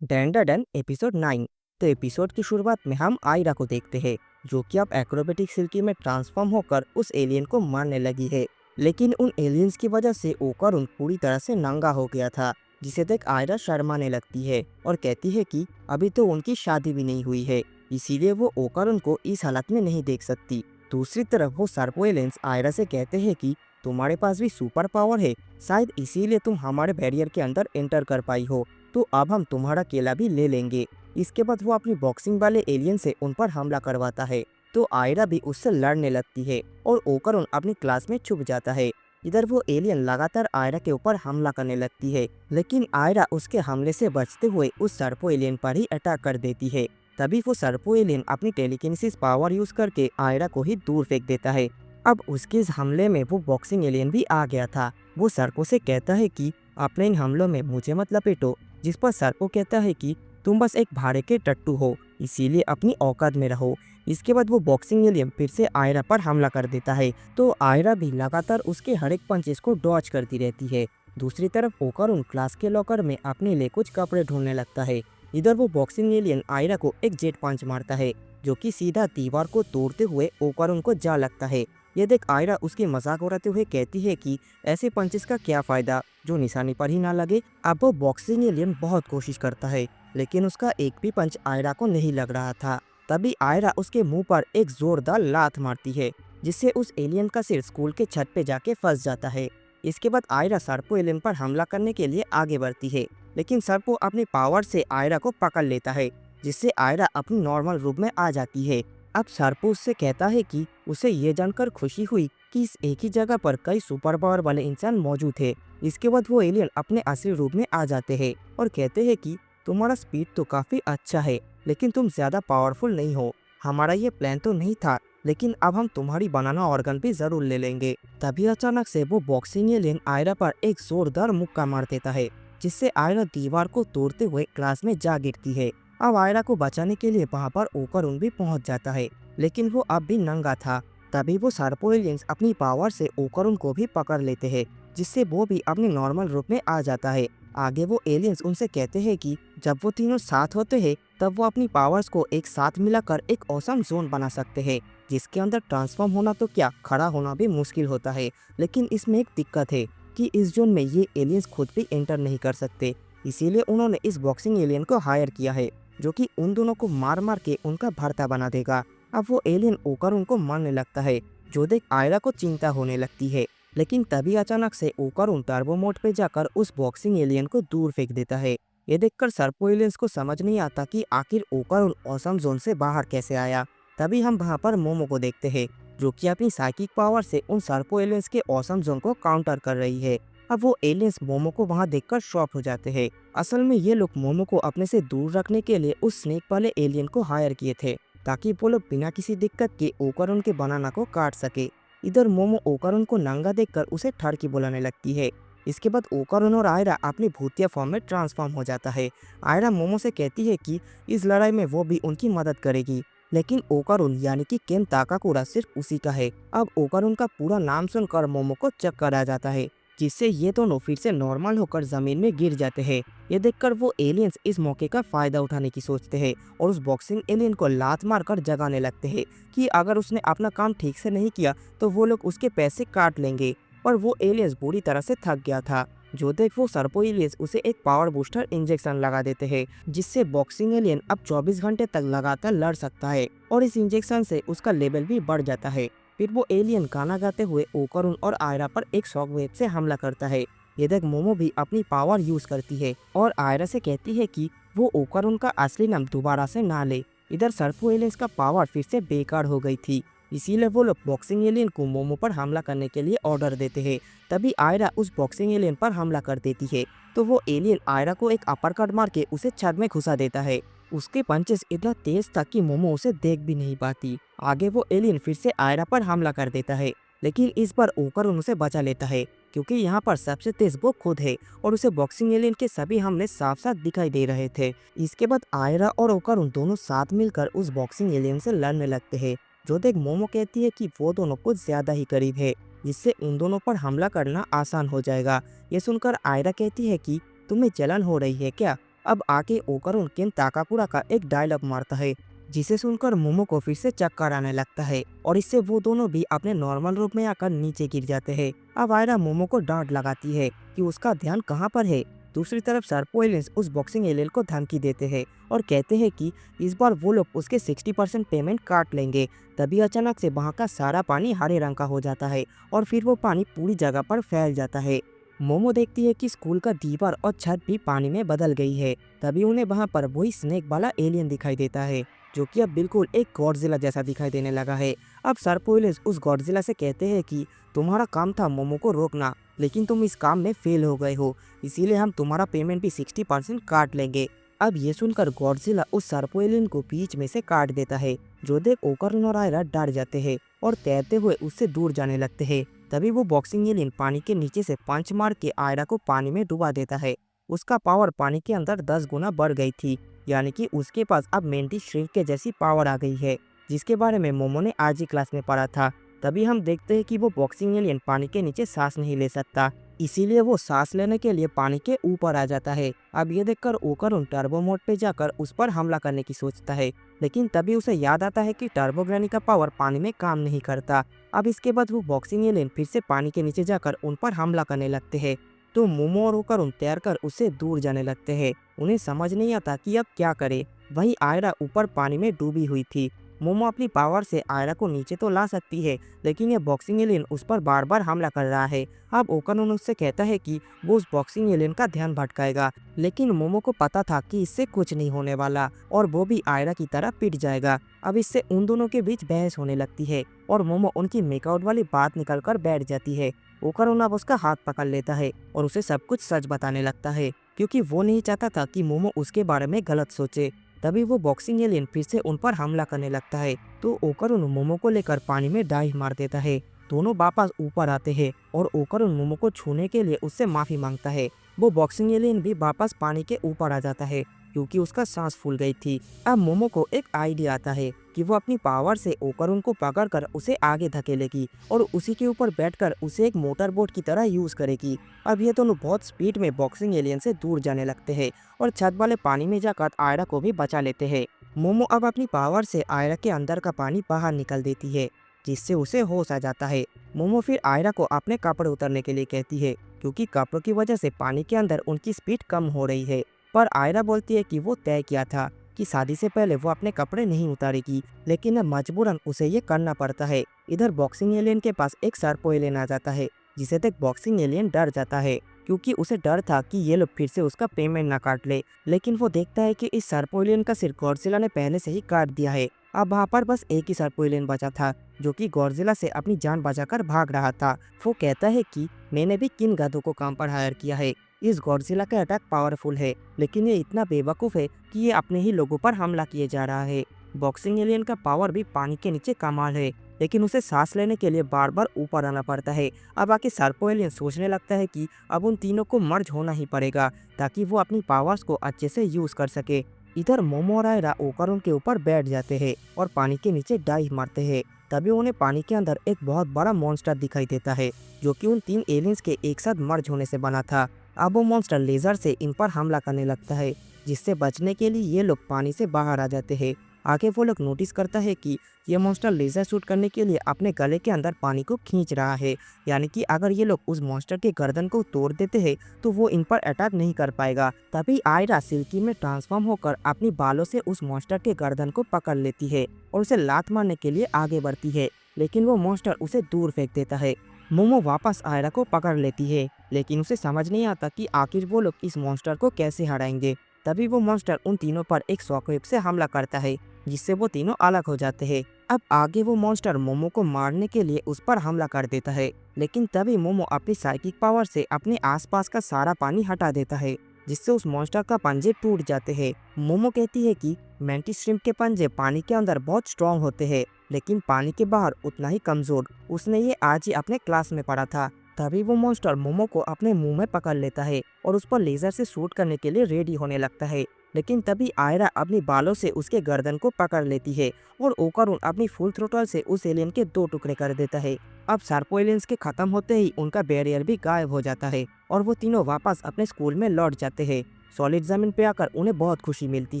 डैंडाडन episode 9। तो episode की शुरुआत में हम आयरा को देखते हैं, जो कि अब एक्रोबेटिक सिल्की में ट्रांसफॉर्म होकर उस एलियन को मारने लगी है। लेकिन उन एलियंस की वजह से ओकारुन पूरी तरह से नंगा हो गया था, जिसे देख आयरा शर्माने लगती है और कहती है कि अभी तो उनकी शादी भी नहीं हुई है, इसीलिए वो ओकारुन को इस हालत में नहीं देख सकती। दूसरी तरफ वो सर्पो एलियंस आयरा से कहते हैं कि तुम्हारे पास भी सुपर पावर है, शायद इसीलिए तुम हमारे बैरियर के अंदर एंटर कर पाई हो, तो अब हम तुम्हारा केला भी ले लेंगे। इसके बाद वो अपनी बॉक्सिंग वाले एलियन से उन पर हमला करवाता है, तो आयरा भी उससे लड़ने लगती है और ओकारुन अपनी क्लास में छुप जाता है। इधर वो एलियन लगातार आयरा के ऊपर हमला करने लगती है, लेकिन आयरा उसके हमले से बचते हुए उस सर्पो एलियन पर ही अटैक कर देती है। तभी वो सर्पो एलियन अपनी टेलीकिनेसिस पावर यूज करके आयरा को ही दूर फेंक देता है। अब उसके इस हमले में वो बॉक्सिंग एलियन भी आ गया था। वो सर्पो से कहता है कि अपने इन हमलों में मुझे मत लपेटो, जिस पर सर्पो कहता है कि तुम बस एक भाड़े के टट्टू हो, इसीलिए अपनी औकात में रहो। इसके बाद वो बॉक्सिंग एलियन फिर से आयरा पर हमला कर देता है, तो आयरा भी लगातार उसके हर एक पंचेस को डॉज करती रहती है। दूसरी तरफ ओकारुन क्लास के लॉकर में अपने लिए कुछ कपड़े ढूंढने लगता है। इधर वो बॉक्सिंग एलियन आयरा को एक जेट पंच मारता है, जो कि सीधा दीवार को तोड़ते हुए ओकारुन को जा लगता है। ये देख आयरा उसकी मजाक उड़ाते हुए कहती है कि ऐसे पंचेस का क्या फायदा जो निशाने पर ही ना लगे। अब वो बॉक्सिंग एलियन बहुत कोशिश करता है, लेकिन उसका एक भी पंच आयरा को नहीं लग रहा था। तभी आयरा उसके मुंह पर एक जोरदार लात मारती है, जिससे उस एलियन का सिर स्कूल के छत पे जाके फंस जाता है। इसके बाद आयरा सर्पो एलियन पर हमला करने के लिए आगे बढ़ती है, लेकिन सर्पो अपने पावर से आयरा को पकड़ लेता है, जिससे आयरा अपनी नॉर्मल रूप में आ जाती है। अब सर्पो उससे कहता है कि उसे ये जानकर खुशी हुई कि इस एक ही जगह पर कई सुपर पावर वाले इंसान मौजूद है। इसके बाद वो एलियन अपने असली रूप में आ जाते हैं और कहते हैं कि तुम्हारा स्पीड तो काफी अच्छा है, लेकिन तुम ज्यादा पावरफुल नहीं हो। हमारा ये प्लान तो नहीं था, लेकिन अब हम तुम्हारी बनाना ऑर्गन भी जरूर ले लेंगे। तभी अचानक से वो बॉक्सिंग एलियन आयरा पर एक जोरदार मुक्का मार देता है, जिससे आयरा दीवार को तोड़ते हुए क्लास में जा गिरती है। अब आयरा को बचाने के लिए वहां पर ओकारुन भी पहुंच जाता है, लेकिन वो अब भी नंगा था। तभी वो सर्पो एलियंस अपनी पावर से ओकारुन को भी पकड़ लेते हैं, जिससे वो भी अपने नॉर्मल रूप में आ जाता है। आगे वो एलियंस उनसे कहते हैं कि जब वो तीनों साथ होते हैं, तब वो अपनी पावर्स को एक साथ मिलाकर एक ऑसम जोन बना सकते हैं, जिसके अंदर ट्रांसफॉर्म होना तो क्या, खड़ा होना भी मुश्किल होता है। लेकिन इसमें एक दिक्कत है कि इस जोन में ये एलियंस खुद भी एंटर नहीं कर सकते, इसीलिए उन्होंने इस बॉक्सिंग एलियन को हायर किया है, जो कि उन दोनों को मार मार के उनका भरता बना देगा। अब वो एलियन ओकारुन को मारने लगता है, जो देख आयरा को चिंता होने लगती है। लेकिन तभी अचानक से ओकारुन टर्बो मोड पे जाकर उस बॉक्सिंग एलियन को दूर फेंक देता है। ये देखकर सर्पो एलियंस को समझ नहीं आता कि आखिर ओकारुन ऑसम जोन से बाहर कैसे आया। तभी हम वहाँ पर मोमो को देखते हैं, जो कि अपनी साइकिक पावर से उन सर्पो एलियंस के ऑसम जोन को काउंटर कर रही है। अब वो एलियंस मोमो को वहाँ देखकर शॉक हो जाते हैं। असल में ये लोग मोमो को अपने से दूर रखने के लिए उस स्नेक वाले एलियन को हायर किए थे, ताकि वो लोग बिना किसी दिक्कत के ओकारुन के बनाना को काट सके। इधर मोमो ओकारुन को नंगा देखकर उसे ठरकी बुलाने लगती है। इसके बाद ओकारुन और आयरा अपनी भूतिया फॉर्म में ट्रांसफॉर्म हो जाता है। आयरा मोमो से कहती है कि इस लड़ाई में वो भी उनकी मदद करेगी, लेकिन ओकारुन यानी कि केन ताकाकुरा सिर्फ उसी का है। अब ओकारुन का पूरा नाम सुनकर मोमो को चक्कर आ जाता है, जिससे ये दोनों फिर से नॉर्मल होकर जमीन में गिर जाते हैं। ये देखकर वो एलियंस इस मौके का फायदा उठाने की सोचते हैं और उस बॉक्सिंग एलियन को लात मारकर जगाने लगते हैं कि अगर उसने अपना काम ठीक से नहीं किया तो वो लोग उसके पैसे काट लेंगे। पर वो एलियंस बुरी तरह से थक गया था, जो देख वो सर्पो एलियंस उसे एक पावर बूस्टर इंजेक्शन लगा देते हैं, जिससे बॉक्सिंग एलियन अब 24 घंटे तक लगातार लड़ सकता है और इस इंजेक्शन से उसका लेवल भी बढ़ जाता है। फिर वो एलियन गाना गाते हुए ओकारुन और आयरा पर एक शॉक वेव से हमला करता है। ये देख मोमो भी अपनी पावर यूज करती है और आयरा से कहती है कि वो ओकारुन का असली नाम दोबारा से ना ले। इधर सर्पो एलियंस का पावर फिर से बेकार हो गई थी, इसीलिए वो लोग बॉक्सिंग एलियन को मोमो पर हमला करने के लिए ऑर्डर देते हैं। तभी आयरा उस बॉक्सिंग एलियन पर हमला कर देती है, तो वो एलियन आयरा को एक अपर कट मार के उसे छत में घुसा देता है। उसके पंचेस इतना तेज था कि मोमो उसे देख भी नहीं पाती। आगे वो एलियन फिर से आयरा पर हमला कर देता है, लेकिन इस बार ओकारुन उसे बचा लेता है, क्योंकि यहाँ पर सबसे तेज वो खुद है और उसे बॉक्सिंग एलियन के सभी हमले साफ साफ दिखाई दे रहे थे। इसके बाद आयरा और ओकारुन दोनों साथ मिलकर उस बॉक्सिंग एलियन से लड़ने लगते हैं, जो देख मोमो कहती है कि वो दोनों कुछ ज्यादा ही करीब है, जिससे उन दोनों पर हमला करना आसान हो जाएगा। ये सुनकर आयरा कहती है कि तुम्हें जलन हो रही है क्या? अब आके ओकारुन केन ताकापुरा का एक डायलॉग मारता है, जिसे सुनकर मोमो को फिर से चक्कर आने लगता है और इससे वो दोनों भी अपने नॉर्मल रूप में आकर नीचे गिर जाते हैं। अब आयरा मोमो को डांट लगाती है कि उसका ध्यान कहाँ पर है। दूसरी तरफ सर्पो एलियंस उस बॉक्सिंग एलियन को धमकी देते हैं और कहते हैं कि इस बार वो लोग उसके 60% पेमेंट काट लेंगे। तभी अचानक से वहाँ का सारा पानी हरे रंग का हो जाता है और फिर वो पानी पूरी जगह पर फैल जाता है। मोमो देखती है कि स्कूल का दीवार और छत भी पानी में बदल गई है। तभी उन्हें वहाँ पर वही स्नेक वाला एलियन दिखाई देता है, जो कि अब बिल्कुल एक गॉडजिला जैसा दिखाई देने लगा है। अब सर्पो एलियंस उस गॉडजिला से कहते हैं कि तुम्हारा काम था मोमो को रोकना, लेकिन तुम इस काम में फेल हो गए हो, इसीलिए हम तुम्हारा पेमेंट भी 60% काट लेंगे। अब ये सुनकर गॉडजिला उस सर्पो एलियन को बीच में से काट देता है, जो देख ओकारुन और आयरा डर जाते हैं और तैरते हुए उससे दूर जाने लगते हैं। तभी वो बॉक्सिंग एलियन पानी के नीचे से पंच मार के आयरा को पानी में डुबा देता है। उसका पावर पानी के अंदर 10 गुना बढ़ गई थी, यानी कि उसके पास अब मेंटी श्रिंक के जैसी पावर आ गई है, जिसके बारे में मोमो ने आज ही क्लास में पढ़ा था। तभी हम देखते हैं कि वो बॉक्सिंग एलियन पानी के नीचे सांस नहीं ले सकता, इसीलिए वो सांस लेने के लिए पानी के ऊपर आ जाता है। अब ये देखकर ओकारुन टर्बो मोड पे जाकर उस पर हमला करने की सोचता है, लेकिन तभी उसे याद आता है कि टर्बो ग्रैनी का पावर पानी में काम नहीं करता। अब इसके बाद वो बॉक्सिंग एलियन फिर से पानी के नीचे जाकर उन पर हमला करने लगते हैं, तो मोमो और ओकारुन तैरकर उससे दूर जाने लगते हैं। उन्हें समझ नहीं आता कि अब क्या करे। वहीं आयरा ऊपर पानी में डूबी हुई थी। मोमो अपनी पावर से आयरा को नीचे तो ला सकती है, लेकिन ये बॉक्सिंग एलियन उस पर बार बार हमला कर रहा है। अब ओकारुन उससे कहता है कि वो उस बॉक्सिंग एलियन का ध्यान भटकाएगा, लेकिन मोमो को पता था कि इससे कुछ नहीं होने वाला और वो भी आयरा की तरह पिट जाएगा। अब इससे उन दोनों के बीच बहस होने लगती है और मोमो उनकी मेकआउट वाली बात निकल कर बैठ जाती है। ओकारुन अब उसका हाथ पकड़ लेता है और उसे सब कुछ सच बताने लगता है, क्योंकि वो नहीं चाहता था कि मोमो उसके बारे में गलत सोचे। तभी वो बॉक्सिंग एलियन फिर से उन पर हमला करने लगता है, तो ओकारुन मोमो को लेकर पानी में डाइव मार देता है। दोनों वापस ऊपर आते हैं और ओकारुन मोमो को छूने के लिए उससे माफी मांगता है। वो बॉक्सिंग एलियन भी वापस पानी के ऊपर आ जाता है, क्योंकि उसका सांस फूल गई थी। अब मोमो को एक आइडिया आता है कि वो अपनी पावर से ओकारुन को पकड़कर उसे आगे धकेलेगी और उसी के ऊपर बैठकर उसे एक मोटर बोट की तरह यूज करेगी। अब ये दोनों बहुत स्पीड में बॉक्सिंग एलियन से दूर जाने लगते हैं और छत वाले पानी में जाकर आयरा को भी बचा लेते हैं। मोमो अब अपनी पावर से आयरा के अंदर का पानी बाहर निकल देती है, जिससे उसे होश आ जाता है। मोमो फिर आयरा को अपने कपड़े उतारने के लिए कहती है, क्योंकि कपड़ों की वजह से पानी के अंदर उनकी स्पीड कम हो रही है। पर आयरा बोलती है कि वो तय किया था कि शादी से पहले वो अपने कपड़े नहीं उतारेगी, लेकिन अब मजबूरन उसे ये करना पड़ता है। इधर बॉक्सिंग एलियन के पास एक सर्पो एलियन आ जाता है, जिसे देख बॉक्सिंग एलियन डर जाता है, क्योंकि उसे डर था कि ये लोग फिर से उसका पेमेंट ना काट ले। लेकिन वो देखता है कि इस सर्पो एलियन का सिर गॉडजिला ने पहले से ही काट दिया है। अब वहाँ पर बस एक ही सर्पो एलियन बचा था, जो कि गॉडजिला से अपनी जान बचाकर भाग रहा था। वो कहता है कि मैंने भी किन गधों को काम पर हायर किया है। इस गॉडजिला का अटैक पावरफुल है, लेकिन ये इतना बेवकूफ है कि ये अपने ही लोगों पर हमला किए जा रहा है। बॉक्सिंग एलियन का पावर भी पानी के नीचे कमाल है, लेकिन उसे सांस लेने के लिए बार बार ऊपर आना पड़ता है। अब आके सर्पो एलियन सोचने लगता है कि अब उन तीनों को मर्ज होना ही पड़ेगा, ताकि वो अपनी पावर्स को अच्छे से यूज कर सके। इधर मोमो और आयरा ओकारुन के ऊपर बैठ जाते हैं और पानी के नीचे डाइव मारते हैं। तभी उन्हें पानी के अंदर एक बहुत बड़ा मॉन्स्टर दिखाई देता है, जो कि उन 3 एलियंस के एक साथ मर्ज होने से बना था। अब वो मॉन्स्टर लेजर से इन पर हमला करने लगता है, जिससे बचने के लिए ये लोग पानी से बाहर आ जाते हैं। आगे वो लोग नोटिस करता है कि ये मॉन्स्टर लेजर शूट करने के लिए अपने गले के अंदर पानी को खींच रहा है, यानी कि अगर ये लोग उस मॉन्स्टर के गर्दन को तोड़ देते हैं तो वो इन पर अटैक नहीं कर पाएगा। तभी आयरा सिल्की में ट्रांसफॉर्म होकर अपनी बालों से उस मॉन्स्टर के गर्दन को पकड़ लेती है और उसे लात मारने के लिए आगे बढ़ती है, लेकिन वो मॉन्स्टर उसे दूर फेंक देता है। मोमो वापस आयरा को पकड़ लेती है, लेकिन उसे समझ नहीं आता कि आखिर वो लोग इस मॉन्स्टर को कैसे हराएंगे। तभी वो मॉन्स्टर उन तीनों पर एक शॉकवेव से हमला करता है, जिससे वो तीनों अलग हो जाते हैं। अब आगे वो मॉन्स्टर मोमो को मारने के लिए उस पर हमला कर देता है, लेकिन तभी मोमो अपनी साइकिक पावर से अपने आसपास का सारा पानी हटा देता है, जिससे उस मॉन्स्टर का पंजे टूट जाते हैं। मोमो कहती है कि मेंटिस श्रिम्प के पंजे पानी के अंदर बहुत स्ट्रॉन्ग होते हैं, लेकिन पानी के बाहर उतना ही कमजोर। उसने ये आज ही अपने क्लास में पढ़ा था। तभी वो मॉन्स्टर मोमो को अपने मुंह में पकड़ लेता है और उस पर लेजर से शूट करने के लिए रेडी होने लगता है, लेकिन तभी आयरा अपनी बालों से उसके गर्दन को पकड़ लेती है और ओकारुन अपनी फुल थ्रोटल से उस एलियन के 2 टुकड़े कर देता है। अब सर्पो एलियंस के खत्म होते ही उनका बैरियर भी गायब हो जाता है और वो तीनों वापस अपने स्कूल में लौट जाते हैं। सॉलिड जमीन पे आकर उन्हें बहुत खुशी मिलती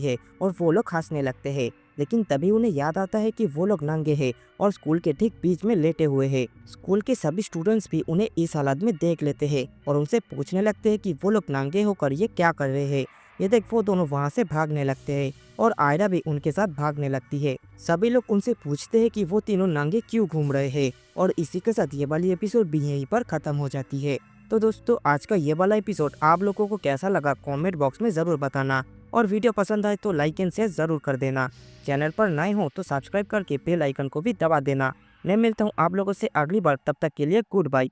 है और वो लोग हंसने लगते हैं। लेकिन तभी उन्हें याद आता है कि वो लोग नंगे हैं और स्कूल के ठीक बीच में लेटे हुए हैं। स्कूल के सभी स्टूडेंट्स भी उन्हें इस हालत में देख लेते हैं और उनसे पूछने लगते हैं कि वो लोग नंगे होकर ये क्या कर रहे हैं। ये देख वो दोनों वहाँ से भागने लगते हैं और आयरा भी उनके साथ भागने लगती है। सभी लोग उनसे पूछते हैं कि वो तीनों नंगे क्यों घूम रहे हैं और इसी के साथ ये वाली एपिसोड भी यहीं पर खत्म हो जाती है। तो दोस्तों आज का ये वाला एपिसोड आप लोगों को कैसा लगा कमेंट बॉक्स में ज़रूर बताना और वीडियो पसंद आए तो लाइक एंड शेयर ज़रूर कर देना। चैनल पर नए हो तो सब्सक्राइब करके बेल आइकन को भी दबा देना। मैं मिलता हूँ आप लोगों से अगली बार, तब तक के लिए गुड बाय।